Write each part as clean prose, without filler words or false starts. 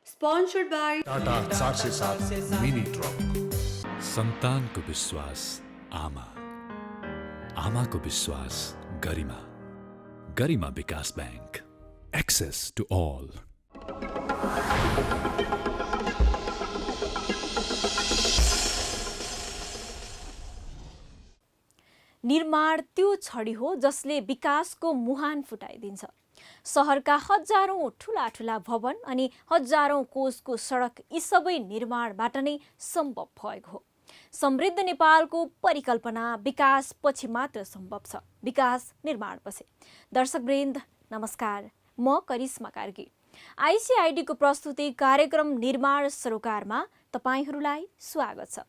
Sponsored by Tata 407 mini truck. सन्तानको विश्वास आमा, आमाको विश्वास गरिमा, गरिमा विकास बैंक, एक्सेस टु ऑल। निर्माण त्यो छडी हो जसले विकासको मुहान फुटाइदिन्छ। सहरका हजारौं ठूला ठूला भवन अनि हजारौं कोसको सडक यी सबै निर्माणबाट नै सम्भव भएको हो। समृद्ध नेपालको परिकल्पना विकास पछि मात्र सम्भव छ, विकास निर्माणपछि। दर्शकवृन्द नमस्कार, म करिश्मा कार्की। आइसिआइडीको प्रस्तुति कार्यक्रम निर्माण सरोकारमा तपाईहरूलाई स्वागत छ।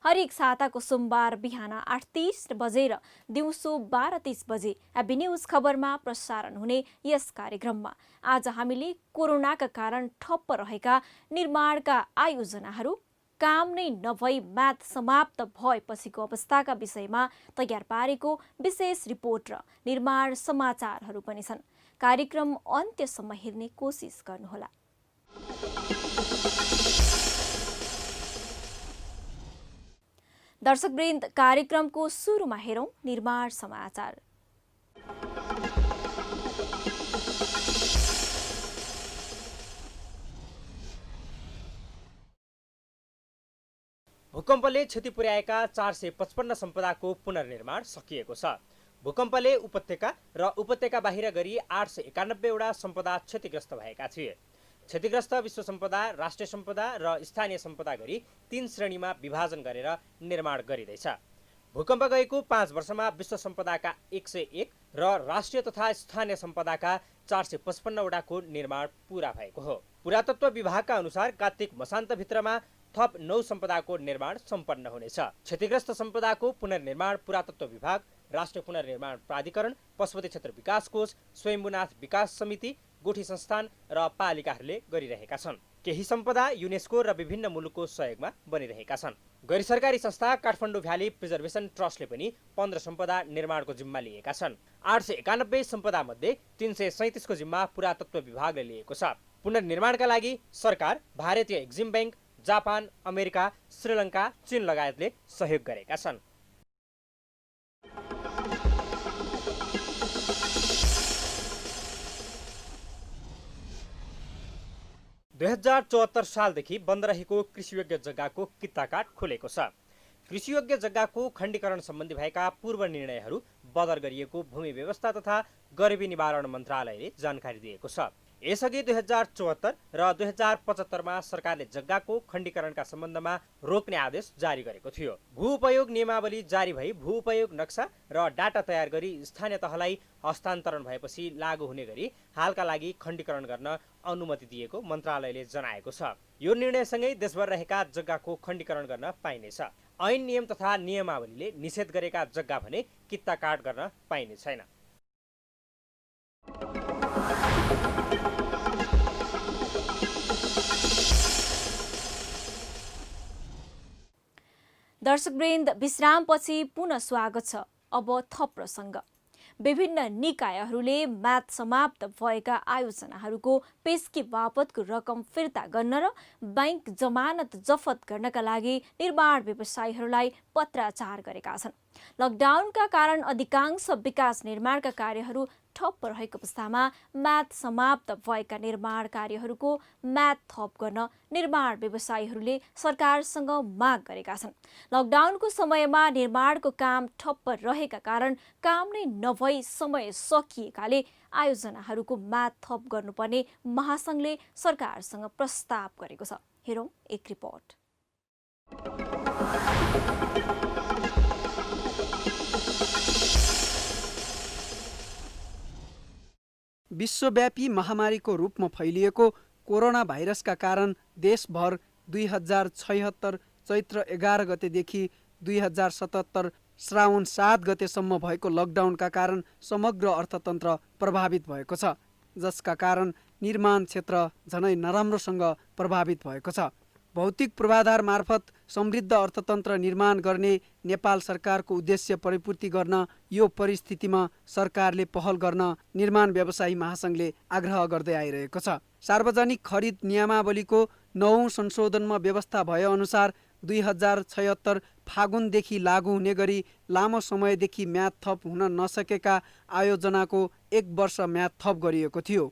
हरेक साताको सोमबार बिहान 8:30 बजे र दिउँसो 12:30 बजे एबी न्यूज खबरमा प्रसारण हुने यस कार्यक्रममा आज हामीले कोरोनाका कारण ठप्प रहेका निर्माणका आयोजनाहरू, काम नै नभई म्याद समाप्त भएपछिको अवस्थाका विषयमा तयार पारेको विशेष रिपोर्ट र निर्माण समाचारहरू पनि छन्। कार्यक्रम अन्त्यसम्म हेर्ने कोसिस गर्नुहोला। दर्शकवृन्द, कार्यक्रमको सुरुमा हेरौं निर्माण समाचार। भूकम्पले क्षति पुर्याएका 455 सम्पदाको पुनर्निर्माण सकिएको छ। भूकम्पले उपत्यका र उपत्यका बाहिर गरी 891 वटा सम्पदा क्षतिग्रस्त भएका थिए। क्षतिग्रस्त विश्व सम्पदा, राष्ट्रिय सम्पदा र स्थानीय सम्पदा गरी 3 श्रेणीमा विभाजन गरेर निर्माण गरिँदैछ। भूकम्प गएको 5 वर्षमा विश्व सम्पदाका 101 र राष्ट्रिय तथा स्थानीय सम्पदाका 455 वटाको निर्माण पूरा भएको हो। पुरातत्व विभागका अनुसार कार्तिक मसान्तभित्रमा थप 9 सम्पदाको निर्माण सम्पन्न हुनेछ। क्षतिग्रस्त सम्पदाको पुनर्निर्माण पुरातत्व विभाग, राष्ट्रिय पुनर्निर्माण प्राधिकरण, पशुपति क्षेत्र विकास कोष, स्वयम्भूनाथ विकास समिति, गोठी संस्थान र पालिकाहरूले गरिरहेका छन्। केही सम्पदा युनेस्को र विभिन्न मुलुकको सहयोगमा बनिरहेका छन्। गैर सरकारी संस्था काठमाडौँ भ्याली प्रिजर्भेसन ट्रस्टले पनि 15 सम्पदा निर्माणको जिम्मा लिएका छन्। 891 सम्पदा मध्ये 337 को जिम्मा पुरातत्व विभागले लिएको छ। पुनर्निर्माणका लागि सरकार, भारतीय Exim bank, Japan, America, Sri Lanka, चीन लगायतले सहयोग गरेका छन्। दुई 2074 सालदेखि बन्द रहेको कृषियोग्य जग्गाको कित्ताकाट खुलेको छ। कृषियोग्य जग्गाको खण्डीकरण सम्बन्धी भएका पूर्व निर्णयहरू बदर गरिएको भूमि व्यवस्था तथा गरिबी निवारण मन्त्रालयले जानकारी दिएको छ। यसअघि 2074 र 2075 मा सरकारले जग्गाको खण्डीकरणका सम्बन्धमा रोक्ने आदेश जारी गरेको थियो। भू उपयोग नियमावली जारी भई भू उपयोग नक्सा र डाटा तयार गरी स्थानीय तहलाई हस्तान्तरण भएपछि लागू हुने गरी हालका लागि खण्डीकरण गर्न अनुमति दिएको मन्त्रालयले जनाएको छ। यो निर्णयसँगै देशभर रहेका जग्गाको खण्डीकरण गर्न पाइनेछ। ऐन नियम तथा नियमावलीले निषेध गरेका जग्गा भने कित्ताकाट गर्न पाइने छैन। दर्शकवृन्द, विश्रामपछि पुनः स्वागत छ। अब थप प्रसङ्ग। विभिन्न निकायहरूले म्याद समाप्त भएका आयोजनाहरूको पेस्की बापतको रकम फिर्ता गर्न र बैंक जमानत जफत गर्नका लागि निर्माण व्यवसायीहरूलाई पत्राचार गरेका छन्। लकडाउनका कारण अधिकांश विकास निर्माणका कार्यहरू ठप्प रहेको अवस्थामा म्याद समाप्त भएका निर्माण कार्यहरूको म्याद थप गर्न निर्माण व्यवसायीहरूले सरकारसँग माग गरेका छन्। लकडाउनको समयमा निर्माणको काम ठप्प रहेका कारण काम नै नभई समय सकिएकाले आयोजनाहरूको म्याद थप गर्नुपर्ने महासङ्घले सरकारसँग प्रस्ताव गरेको छ। हेरौँ एक रिपोर्ट। विश्वव्यापी महामारीको रूपमा फैलिएको कोरोना भाइरसका कारण देशभर 2076 चैत्र 11 गतेदेखि 2077 श्रावण 7 गतेसम्म भएको लकडाउनका कारण समग्र अर्थतन्त्र प्रभावित भएको छ, जसका कारण निर्माण क्षेत्र झनै नराम्रोसँग प्रभावित भएको छ। भौतिक पूर्वाधार मार्फत समृद्ध अर्थतन्त्र निर्माण गर्ने नेपाल सरकारको उद्देश्य परिपूर्ति गर्न यो परिस्थितिमा सरकारले पहल गर्न निर्माण व्यवसायी महासङ्घले आग्रह गर्दै आइरहेको छ। सार्वजनिक खरिद नियमावलीको 9औं संशोधनमा व्यवस्था भएअनुसार 2076 फागुनदेखि लागू हुने गरी लामो समयदेखि म्याद थप हुन नसकेका आयोजनाको 1 वर्ष म्याद थप गरिएको थियो।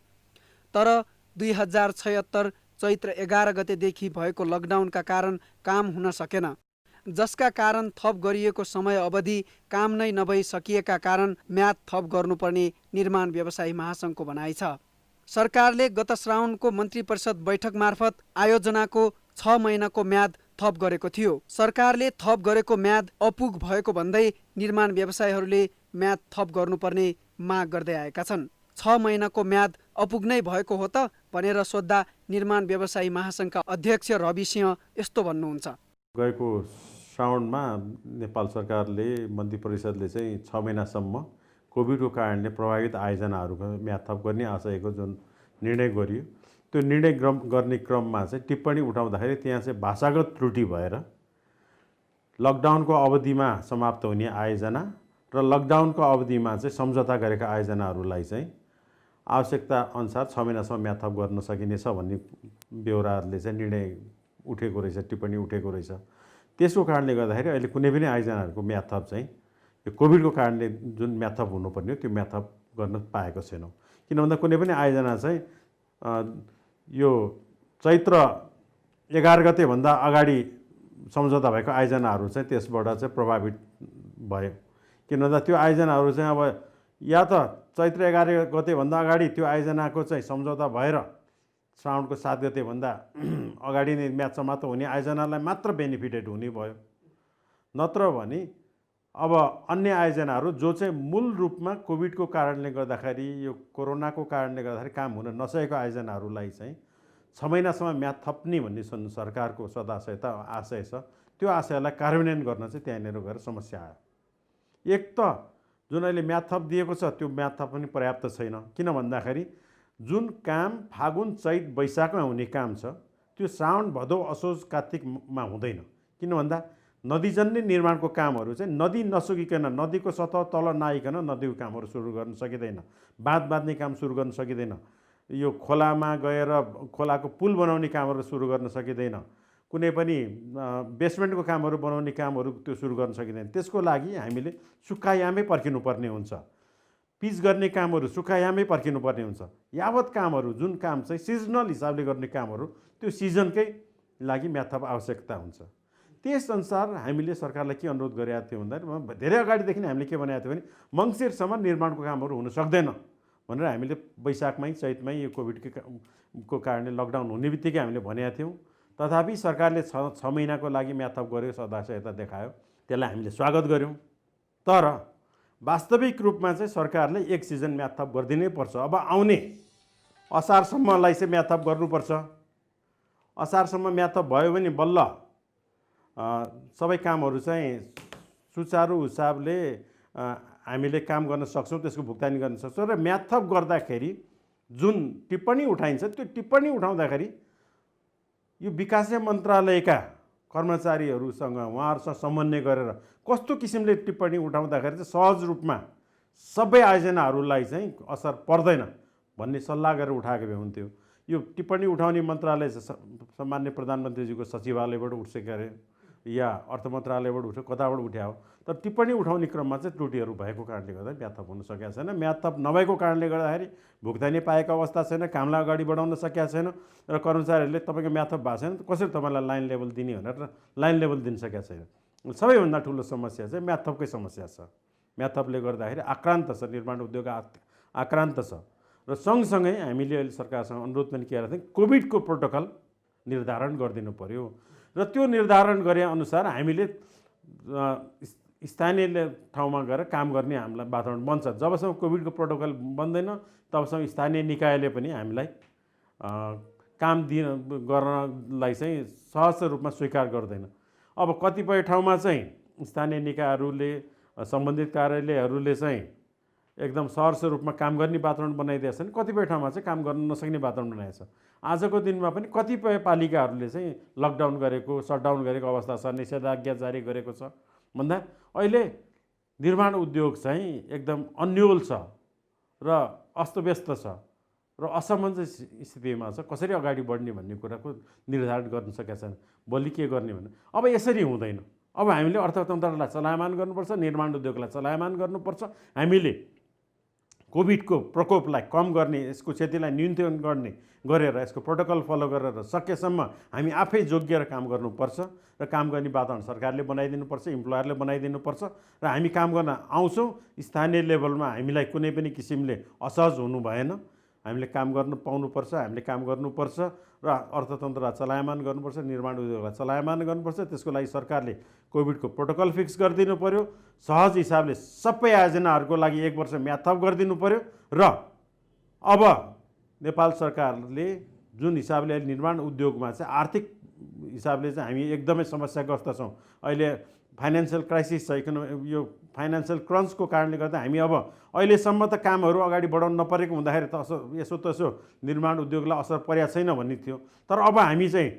तर 2076 चैत्र 11 गतेदेखि भएको लकडाउनका कारण काम हुन सकेन, जसका कारण थप गरिएको समय अवधि काम नै नभई सकिएका कारण म्याद थप गर्नुपर्ने निर्माण व्यवसायी महासङ्घको भनाइ छ। सरकारले गत श्रावणको मन्त्री परिषद बैठक मार्फत आयोजनाको 6 महिनाको म्याद थप गरेको थियो। सरकारले थप गरेको म्याद अपुग भएको भन्दै निर्माण व्यवसायीहरूले म्याद थप गर्नुपर्ने माग गर्दै आएका छन्। 6 महिनाको म्याद अपुग नै भएको हो त भनेर सोद्धा निर्माण व्यवसायी महासङ्घका अध्यक्ष रवि सिंह यस्तो भन्नुहुन्छ। गएको श्रावणमा नेपाल सरकारले मन्त्री परिषदले चाहिँ 6 महिनासम्म कोभिडको कारणले प्रभावित आयोजनाहरूको म्याद थप गर्ने आशयको जुन निर्णय गरियो, त्यो निर्णय गर्ने क्रममा चाहिँ टिप्पणी उठाउँदाखेरि त्यहाँ चाहिँ भाषागत त्रुटि भएर लकडाउनको अवधिमा समाप्त हुने आयोजना र लकडाउनको अवधिमा चाहिँ सम्झौता गरेका आयोजनाहरूलाई चाहिँ आवश्यकता अनुसार 6 महिनासम्म म्याद थप गर्न सकिनेछ भन्ने बेहोराहरूले चाहिँ निर्णय उठेको रहेछ, टिप्पणी उठेको रहेछ। त्यसको कारणले गर्दाखेरि अहिले कुनै पनि आयोजनाहरूको म्याद थप चाहिँ यो कोभिडको कारणले जुन म्याद थप हुनुपर्ने हो त्यो म्याद थप गर्न पाएको छैनौँ। किन भन्दा कुनै पनि आयोजना चाहिँ यो चैत्र 11 गतेभन्दा अगाडि सम्झौता भएको आयोजनाहरू चाहिँ त्यसबाट चाहिँ प्रभावित भयो। किन भन्दा त्यो आयोजनाहरू चाहिँ अब या त चैत्र 11 गतेभन्दा अगाडि त्यो आयोजनाको चाहिँ सम्झौता भएर श्रावणको 7 गतेभन्दा अगाडि नै म्याद समाप्त हुने आयोजनालाई मात्र बेनिफिटेड हुने भयो। नत्र भने अब अन्य आयोजनाहरू जो चाहिँ मूल रूपमा कोभिडको कारणले गर्दाखेरि यो कोरोनाको कारणले गर्दाखेरि काम हुन नसकेको आयोजनाहरूलाई चाहिँ 6 महिनासम्म म्याद थप्ने भन्ने सरकारको सदाशय त आशय छ। त्यो आशयलाई कार्यान्वयन गर्न चाहिँ त्यहाँनिर गएर समस्या आयो। एक त जुन अहिले म्याद थप दिएको छ त्यो म्याद थप पनि पर्याप्त छैन। किन भन्दाखेरि जुन काम फागुन चैत वैशाखमा हुने काम छ त्यो श्रावण भदौ असोज कार्तिकमा हुँदैन। किन भन्दा नदीजन्य निर्माणको कामहरू चाहिँ नदी नसुकिकन, नदीको सतह तल नआइकन नदीको कामहरू सुरु गर्न सकिँदैन, बाँध बाँध्ने काम सुरु गर्न सकिँदैन, यो खोलामा गएर खोलाको पुल बनाउने कामहरू सुरु गर्न सकिँदैन, कुनै पनि बेसमेन्टको कामहरू बनाउने कामहरू त्यो सुरु गर्न सकिँदैन। त्यसको लागि हामीले सुक्खायामै पर्खिनुपर्ने हुन्छ, पिच गर्ने कामहरू सुक्खायामै पर्खिनुपर्ने हुन्छ। यावत कामहरू जुन काम चाहिँ सिजनल हिसाबले गर्ने कामहरू त्यो सिजनकै लागि म्याद थप आवश्यकता हुन्छ। त्यसअनुसार हामीले सरकारलाई के अनुरोध गरेका थियौँ भन्दाखेरि धेरै अगाडिदेखि हामीले के भनेका थियौँ भने मङ्सिरसम्म निर्माणको कामहरू हुन सक्दैन भनेर हामीले वैशाखमै चैतमै यो कोभिडको कारणले लकडाउन हुने बित्तिकै हामीले भनेका थियौँ। तथापि सरकारले 6 महिनाको लागि म्याद थप गरेको सदाशयता देखायो, त्यसलाई हामीले स्वागत गऱ्यौँ। तर वास्तविक रूपमा चाहिँ सरकारले एक सिजन म्याद थप गरिदिनै पर्छ। अब आउने असारसम्मलाई चाहिँ म्याद थप गर्नुपर्छ। असारसम्म म्याद थप भयो भने बल्ल सबै कामहरू चाहिँ सुचारू हिसाबले हामीले काम गर्न सक्छौँ, त्यसको भुक्तानी गर्न सक्छौँ। र म्याद थप गर्दाखेरि जुन टिप्पणी उठाइन्छ त्यो टिप्पणी उठाउँदाखेरि यो विकास मन्त्रालयका कर्मचारीहरूसँग उहाँहरूसँग समन्वय गरेर कस्तो किसिमले टिप्पणी उठाउँदाखेरि चाहिँ सहज रूपमा सबै आयोजनाहरूलाई चाहिँ असर पर्दैन भन्ने सल्लाह गरेर उठाएको भए हुन्थ्यो। यो टिप्पणी उठाउने मन्त्रालय सामान्य प्रधानमन्त्रीजीको सचिवालयबाट उठ्छ अरे या अर्थ मन्त्रालयबाट उठ्यो, कताबाट उठ्या हो। तर टिप्पणी उठाउने क्रममा चाहिँ त्रुटिहरू भएको कारणले गर्दा म्याद थप हुन सकेको छैन। म्याद थप नभएको कारणले गर्दाखेरि भुक्तानी पाएको अवस्था छैन, कामलाई अगाडि बढाउन सकेका छैन र कर्मचारीहरूले तपाईँको म्याद थप भएको छैन कसरी तपाईँलाई लाइन लेभल दिने भनेर लाइन लेभल दिन सकेका छैन। सबैभन्दा ठुलो समस्या चाहिँ म्याद थपकै समस्या छ। म्याद थपले गर्दाखेरि आक्रान्त छ, निर्माण उद्योग आक्रान्त छ। र सँगसँगै हामीले अहिले सरकारसँग अनुरोध पनि गरेका थियौँ कोभिडको प्रोटोकल निर्धारण गरिदिनु पर्यो र त्यो निर्धारण गरे अनुसार हामीले स्थानीय ठाउँमा गएर काम गर्ने हामीलाई वातावरण बन्छ। जबसम्म कोभिडको प्रोटोकल बन्दैन तबसम्म स्थानीय निकायले पनि हामीलाई काम गर्नलाई चाहिँ सहज रूपमा स्वीकार गर्दैन। अब कतिपय ठाउँमा चाहिँ स्थानीय निकायहरूले सम्बन्धित कार्यालयहरूले चाहिँ एकदम सहर्ष रूपमा काम गर्ने वातावरण बनाइदिएको छ नि कतिपय ठाउँमा चाहिँ काम गर्न नसक्ने वातावरण बनाएको छ। आजको दिनमा पनि कतिपय पालिकाहरूले चाहिँ लकडाउन गरेको सटडाउन गरेको अवस्था छ, निषेधाज्ञा जारी गरेको छ भन्दा अहिले निर्माण उद्योग चाहिँ एकदम अन्यल छ र अस्तव्यस्त छ र असमञ्जस स्थितिमा छ। कसरी अगाडि बढ्ने भन्ने कुराको निर्धारण गर्न सकेका छैन। भोलि के गर्ने भने अब यसरी हुँदैन। अब हामीले अर्थतन्त्रलाई चलायमान गर्नुपर्छ, निर्माण उद्योगलाई चलायमान गर्नुपर्छ। हामीले कोभिडको प्रकोपलाई कम गर्ने, यसको क्षतिलाई न्यूनतम गरेर यसको प्रोटोकल फलो गरेर सकेसम्म हामी आफै जोगिएर काम गर्नुपर्छ र काम गर्ने वातावरण सरकारले बनाइदिनुपर्छ, इम्प्लोयरले बनाइदिनुपर्छ र हामी काम गर्न आउँछौँ। स्थानीय लेभलमा हामीलाई कुनै पनि किसिमले असहज हुनु भएन। हामीले काम गर्न पाउनुपर्छ, हामीले काम गर्नुपर्छ र अर्थतन्त्रलाई चलायमान गर्नुपर्छ, निर्माण उद्योगलाई चलायमान गर्नुपर्छ। त्यसको लागि सरकारले कोभिडको प्रोटोकल फिक्स गरिदिनु पर्यो, सहज हिसाबले सबै आयोजनाहरूको लागि 1 वर्ष म्याद थप गरिदिनु पर्यो र अब नेपाल सरकारले जुन हिसाबले निर्माण उद्योगमा चाहिँ आर्थिक हिसाबले चाहिँ हामी एकदमै समस्याग्रस्त छौँ। अहिले फाइनेन्सियल क्राइसिस छ, यो फाइनेन्सियल क्रन्चको कारणले गर्दा हामी अब अहिलेसम्म त कामहरू अगाडि बढाउनु नपरेको हुँदाखेरि त यसो तसो निर्माण उद्योगलाई असर परेको छैन भन्ने थियो। तर अब हामी चाहिँ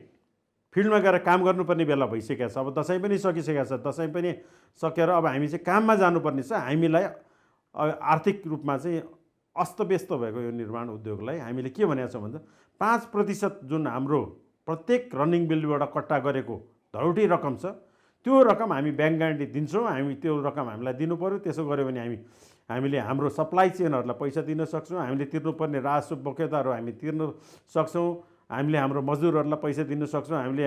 फिल्डमा गएर काम गर्नुपर्ने बेला भइसकेको छ। अब दसैँ पनि सकिसकेको छ, दसैँ पनि सकेर अब हामी चाहिँ काममा जानुपर्ने छ। हामीलाई आर्थिक रूपमा चाहिँ अस्तव्यस्त भएको यो निर्माण उद्योगलाई हामीले के भनेको छौँ भन्दा 5% जुन हाम्रो प्रत्येक रनिङ बिलबाट कट्टा गरेको धरोटी रकम छ, त्यो रकम हामी ब्याङ्क ग्यारेन्टी दिन्छौँ। हामी त्यो रकम हामीलाई दिनु पऱ्यो। त्यसो गऱ्यो भने हामीले हाम्रो सप्लाई चेनहरूलाई पैसा दिन सक्छौँ। हामीले तिर्नुपर्ने राजस्व बकेताहरू हामी तिर्न सक्छौँ। हामीले हाम्रो मजदुरहरूलाई पैसा दिन सक्छौँ। हामीले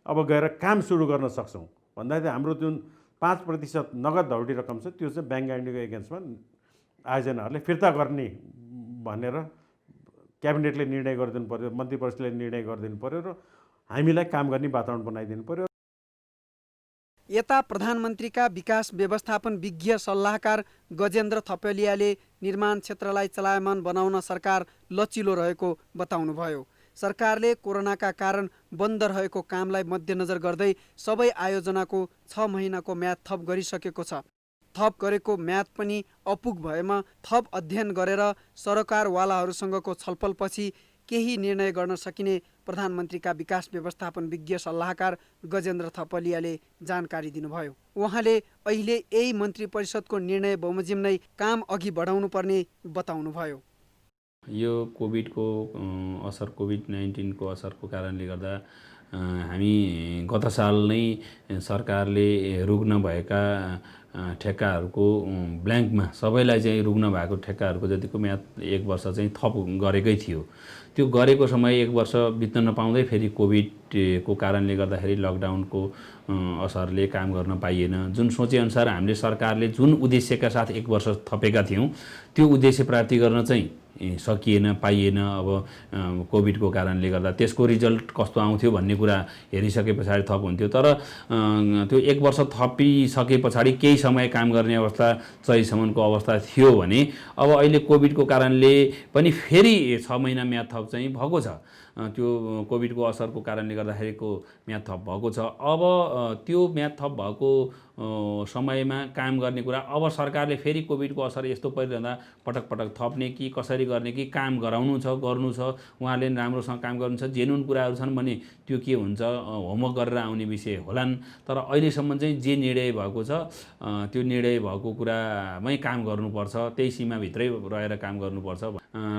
अब गएर काम सुरु गर्न सक्छौँ। भन्दाखेरि हाम्रो जुन 5% नगद धरोटी रकम छ त्यो चाहिँ ब्याङ्क ग्यारेन्टीको एगेन्स्टमा आयोजनाहरूले फिर्ता गर्ने भनेर क्याबिनेटले निर्णय गरिदिनु पऱ्यो, मन्त्री परिषदले निर्णय गरिदिनु पऱ्यो र हामीलाई काम गर्ने वातावरण बनाइदिनु पऱ्यो। यता प्रधानमन्त्रीका विकास व्यवस्थापन विज्ञ सल्लाहकार गजेन्द्र थपलियाले निर्माण क्षेत्रलाई चलायमान बनाउन सरकार लचिलो रहेको बताउनुभयो। सरकारले कोरोनाका कारण बन्द रहेको कामलाई मध्यनजर गर्दै सबै आयोजनाको 6 महिनाको म्याद थप गरिसकेको छ। थप गरेको म्याद पनि अपुग भएमा थप अध्ययन गरेर सरकारवालाहरूसँगको छलफलपछि केही निर्णय गर्न सकिने प्रधानमन्त्रीका विकास व्यवस्थापन विज्ञ सल्लाहकार गजेन्द्र थपलियाले जानकारी दिनुभयो। उहाँले अहिले यही मन्त्री परिषदको निर्णय बमोजिम नै काम अघि बढाउनु पर्ने बताउनुभयो। यो कोभिडको असर, कोभिड-19 को असरको कारणले गर्दा हामी गत साल नै सरकारले रुग्न भएका ठेक्काहरूको ब्ल्याङ्कमा सबैलाई चाहिँ रुग्न भएको ठेक्काहरूको जतिको म्याद 1 वर्ष चाहिँ थप गरेकै थियो। त्यो गरेको समय 1 वर्ष बित्न नपाउँदै फेरि कोभिडको कारणले गर्दाखेरि लकडाउनको असरले काम गर्न पाइएन। जुन सोचेअनुसार हामीले सरकारले जुन उद्देश्यका साथ 1 वर्ष थपेका थियौँ त्यो उद्देश्य प्राप्ति गर्न चाहिँ सकिएन, पाइएन। अब कोभिडको कारणले गर्दा त्यसको रिजल्ट कस्तो आउँथ्यो भन्ने कुरा हेरिसके पछाडि थप हुन्थ्यो। तर त्यो 1 वर्ष थपिसके पछाडि केही समय काम गर्ने अवस्था चैसम्मको अवस्था थियो भने अब अहिले कोभिडको कारणले पनि फेरि 6 महिना म्याद थप चाहिँ भएको छ। त्यो कोभिडको असरको कारणले गर्दाखेरिको म्याद थप भएको छ। अब त्यो म्याद थप भएको समयमा काम गर्ने कुरा अब सरकारले फेरि कोभिडको असर यस्तो परिरहँदा पटक पटक थप्ने कि कसरी गर्ने कि काम गराउनु छ, गर्नु छ, उहाँले राम्रोसँग काम गर्नु छ, जेनुन कुराहरू छन् भने त्यो के हुन्छ होमवर्क गरेर आउने विषय होलान्। तर अहिलेसम्म चाहिँ जे निर्णय भएको छ त्यो निर्णय भएको कुरामै काम गर्नुपर्छ, त्यही सीमाभित्रै रहेर काम गर्नुपर्छ।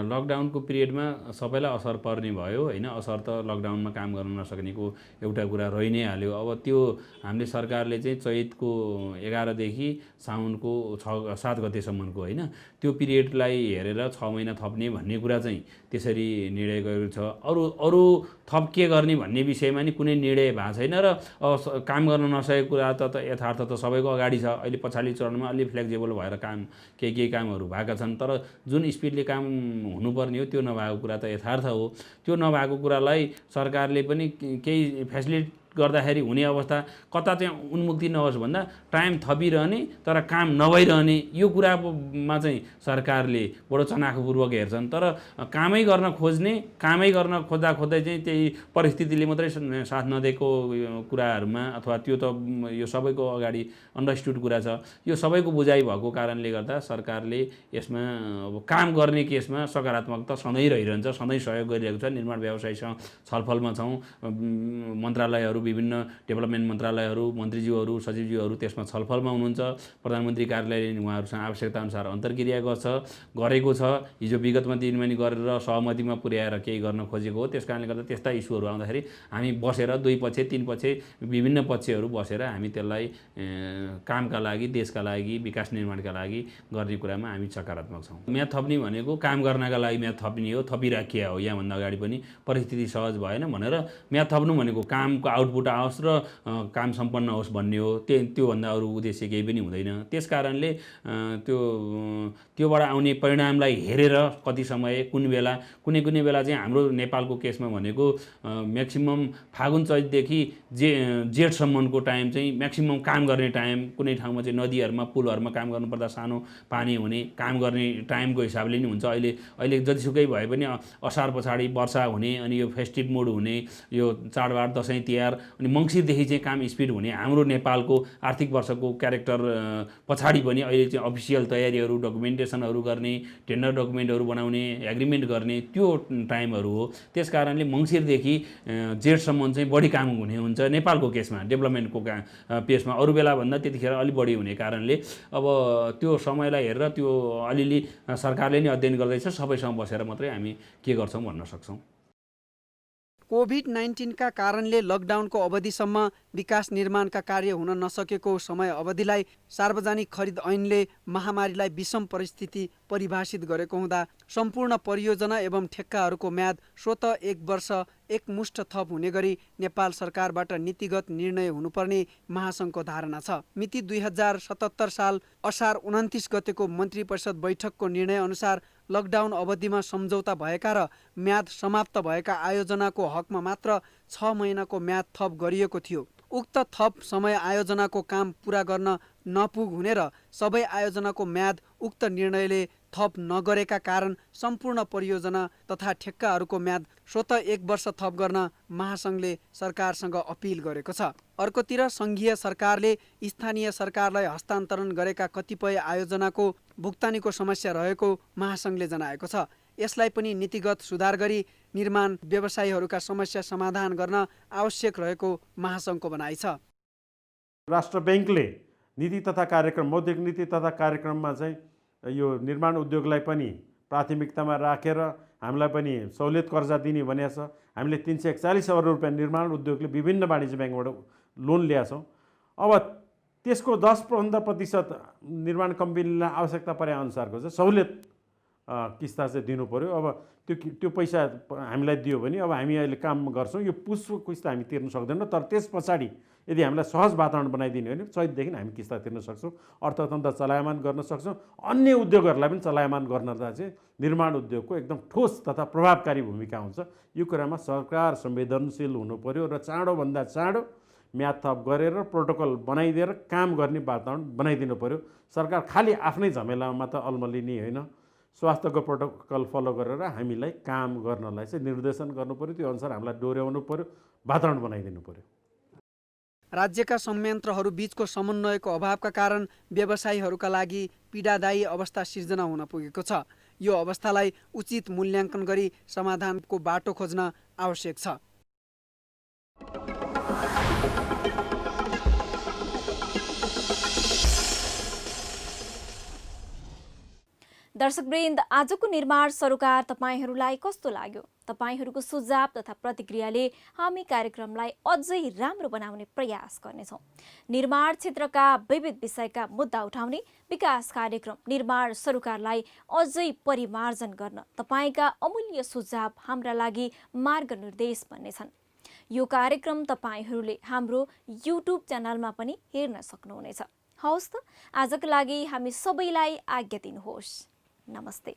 लकडाउनको पिरियडमा सबैलाई असर पर्ने भयो होइन, असर त लकडाउनमा काम गर्न नसक्नेको एउटा कुरा रहि नै हाल्यो। अब त्यो हामीले सरकारले चाहिँ चैतको 11 देखि साउनको 7 गतेसम्मको होइन त्यो पिरियडलाई हेरेर 6 महिना थप्ने भन्ने कुरा चाहिँ त्यसरी निर्णय गरेको छ। अरू थप के गर्ने भन्ने विषयमा नि कुनै निर्णय भएको छैन र काम गर्न नसकेको कुरा त यथार्थ त सबैको अगाडि छ। अहिले पछाडि चरणमा अलि फ्लेक्सिबल भएर केही कामहरू भएका छन्, तर जुन स्पिडले काम हुनुपर्ने हो त्यो नभएको कुरा त यथार्थ हो। त्यो नभएको कुरालाई सरकारले पनि केही फेसिलिटी गर्दाखेरि हुने अवस्था कता चाहिँ उन्मुक्ति नहोस् भन्दा टाइम थपिरहने तर काम नभइरहने यो कुरामा चाहिँ सरकारले बडो चनाखोपूर्वक हेर्छन्। तर कामै गर्न खोज्दा चाहिँ त्यही परिस्थितिले मात्रै साथ नदिएको कुराहरूमा अथवा त्यो त यो सबैको अगाडि अन्डरस्टुड कुरा छ। यो सबैको बुझाइ भएको कारणले गर्दा सरकारले यसमा अब काम गर्ने केसमा सकारात्मकता सधैँ रहिरहन्छ, सधैँ सहयोग गरिरहेको छ। निर्माण व्यवसायीसँग छलफलमा छौँ। मन्त्रालयहरू, विभिन्न डेभलपमेन्ट मन्त्रालयहरू, मन्त्रीज्यूहरू, सचिवज्यूहरू त्यसमा छलफलमा हुनुहुन्छ। प्रधानमन्त्री कार्यालयले उहाँहरूसँग आवश्यकताअनुसार अन्तर्क्रिया गरेको छ। हिजो विगतमा दिनमा नि गरेर सहमतिमा पुर्याएर केही गर्न खोजेको हो। त्यस कारणले गर्दा त्यस्ता इस्युहरू आउँदाखेरि हामी बसेर 2 पक्ष 3 पक्ष विभिन्न पक्षहरू बसेर हामी त्यसलाई कामका लागि, देशका लागि, विकास निर्माणका लागि गर्ने कुरामा हामी सकारात्मक छौँ। म्याद थप्ने भनेको काम गर्नका लागि म्याद थप्ने हो, थपिराखिया हो। यहाँभन्दा अगाडि पनि परिस्थिति सहज भएन भनेर म्याद थप्नु भनेको कामको आउटपुट आओस् र काम सम्पन्न होस् भन्ने हो। त्योभन्दा अरू उद्देश्य केही पनि हुँदैन। त्यस कारणले त्योबाट आउने परिणामलाई हेरेर कति समय कुन बेला चाहिँ हाम्रो नेपालको केसमा भनेको म्याक्सिमम फागुन चैतदेखि जेठसम्मको टाइम चाहिँ म्याक्सिमम काम गर्ने टाइम। कुनै ठाउँमा चाहिँ नदीहरूमा पुलहरूमा काम गर्नुपर्दा सानो पानी हुने काम गर्ने टाइमको हिसाबले नि हुन्छ। अहिले जतिसुकै भए पनि असार पछाडि वर्षा हुने, अनि यो फेस्टिभ मोड हुने, यो चाडबाड दसैँ तिहार, अनि मङ्सिरदेखि चाहिँ काम स्पिड हुने। हाम्रो नेपालको आर्थिक वर्षको क्यारेक्टर पछाडि पनि अहिले चाहिँ अफिसियल तयारीहरू, डकुमेन्टेसनहरू गर्ने, टेन्डर डकुमेन्टहरू बनाउने, एग्रिमेन्ट गर्ने त्यो टाइमहरू हो। त्यस कारणले मङ्सिरदेखि जेठसम्म चाहिँ बढी काम हुने हुन्छ नेपालको केसमा, डेभलपमेन्टको पेसमा। अरू बेला भन्दा त्यतिखेर अलि बढी हुने कारणले अब त्यो समयलाई हेरेर त्यो अलिअलि सरकारले नै अध्ययन गर्दैछ। सबैसँग बसेर मात्रै हामी के गर्छौँ भन्न सक्छौँ। कोभिड-19 का कारणले लकडाउनको अवधिसम्म विकास निर्माणका कार्य हुन नसकेको समय अवधिलाई सार्वजनिक खरिद ऐनले महामारीलाई विषम परिस्थिति परिभाषित गरेको हुँदा सम्पूर्ण परियोजना एवं ठेक्काहरूको म्याद स्वतः 1 वर्ष एकमुष्ट थप हुने गरी नेपाल सरकारबाट नीतिगत निर्णय हुनुपर्ने महासङ्घको धारणा छ। मिति 2077 साल असार 29 गतेको मन्त्री परिषद बैठकको निर्णय अनुसार लकडाउन अवधिमा सम्झौता भएका र म्याद समाप्त भएका आयोजनाको हकमा मात्र 6 महिनाको म्याद थप गरिएको थियो। उक्त थप समय आयोजनाको काम पूरा गर्न नपुग हुने र सबै आयोजनाको म्याद उक्त निर्णयले थप नगरेका कारण सम्पूर्ण परियोजना तथा ठेक्काहरूको म्याद स्वतः 1 वर्ष थप गर्न महासङ्घले सरकारसँग अपिल गरेको छ। अर्कोतिर सङ्घीय सरकारले स्थानीय सरकारलाई हस्तान्तरण गरेका कतिपय आयोजनाको भुक्तानीको समस्या रहेको महासङ्घले जनाएको छ। यसलाई पनि नीतिगत सुधार गरी निर्माण व्यवसायीहरूका समस्या समाधान गर्न आवश्यक रहेको महासङ्घको भनाइ छ। राष्ट्र ब्याङ्कले नीति तथा कार्यक्रम, मौद्रिक नीति तथा कार्यक्रममा चाहिँ यो निर्माण उद्योगलाई पनि प्राथमिकतामा राखेर हामीलाई पनि सहुलियत कर्जा दिने भनेको छ। हामीले 341 अरब रुपियाँ निर्माण उद्योगले विभिन्न वाणिज्य ब्याङ्कबाट लोन ल्याएको छौँ। अब त्यसको 10-15% निर्माण कम्पनीलाई आवश्यकता परे अनुसारको चाहिँ सहुलियत किस्ता चाहिँ दिनु पऱ्यो। अब त्यो पैसा हामीलाई दियो भने अब हामी अहिले काम गर्छौँ, यो पुसको किस्ता हामी तिर्न सक्दैनौँ। तर त्यस पछाडि यदि हामीलाई सहज वातावरण बनाइदिने हो भने चैतदेखि हामी किस्ता तिर्न सक्छौँ, अर्थतन्त्र चलायमान गर्न सक्छौँ। अन्य उद्योगहरूलाई पनि चलायमान गर्नलाई चाहिँ निर्माण उद्योगको एकदम ठोस तथा प्रभावकारी भूमिका हुन्छ। यो कुरामा सरकार संवेदनशील हुनु पर्यो र चाँडोभन्दा चाँडो म्याद थप गरेर प्रोटोकल बनाइदिएर काम गर्ने वातावरण बनाइदिनु पर्यो। सरकार खालि आफ्नै झमेलामा त अल्मलिने होइन, स्वास्थ्यको प्रोटोकल फलो गरेर हामीलाई काम गर्नलाई चाहिँ निर्देशन गर्नु पर्यो। त्यो अनुसार हामीलाई डोर्याउनु पर्यो, वातावरण बनाइदिनु पर्यो। राज्यका संयन्त्रहरू बीचको समन्वयको अभावका कारण व्यवसायीहरूका लागि पीडादायी अवस्था सिर्जना हुन पुगेको छ। यो अवस्थालाई उचित मूल्याङ्कन गरी समाधानको बाटो खोज्न आवश्यक छ। दर्शकवृन्द, आजको निर्माण सरोकार तपाईहरूलाई कस्तो लाग्यो? तपाईहरूको सुझाव तथा प्रतिक्रियाले हामी कार्यक्रमलाई अझै राम्रो बनाउने प्रयास गर्नेछौँ। निर्माण क्षेत्रका विविध विषयका मुद्दा उठाउने विकास कार्यक्रम निर्माण सरोकारलाई अझै परिमार्जन गर्न तपाईँका अमूल्य सुझाव हाम्रा लागि मार्गनिर्देश बन्नेछन्। यो कार्यक्रम तपाईँहरूले हाम्रो युट्युब च्यानलमा पनि हेर्न सक्नुहुनेछ। हवस् त, आजको लागि हामी सबैलाई आज्ञा दिनुहोस्। नमस्ते।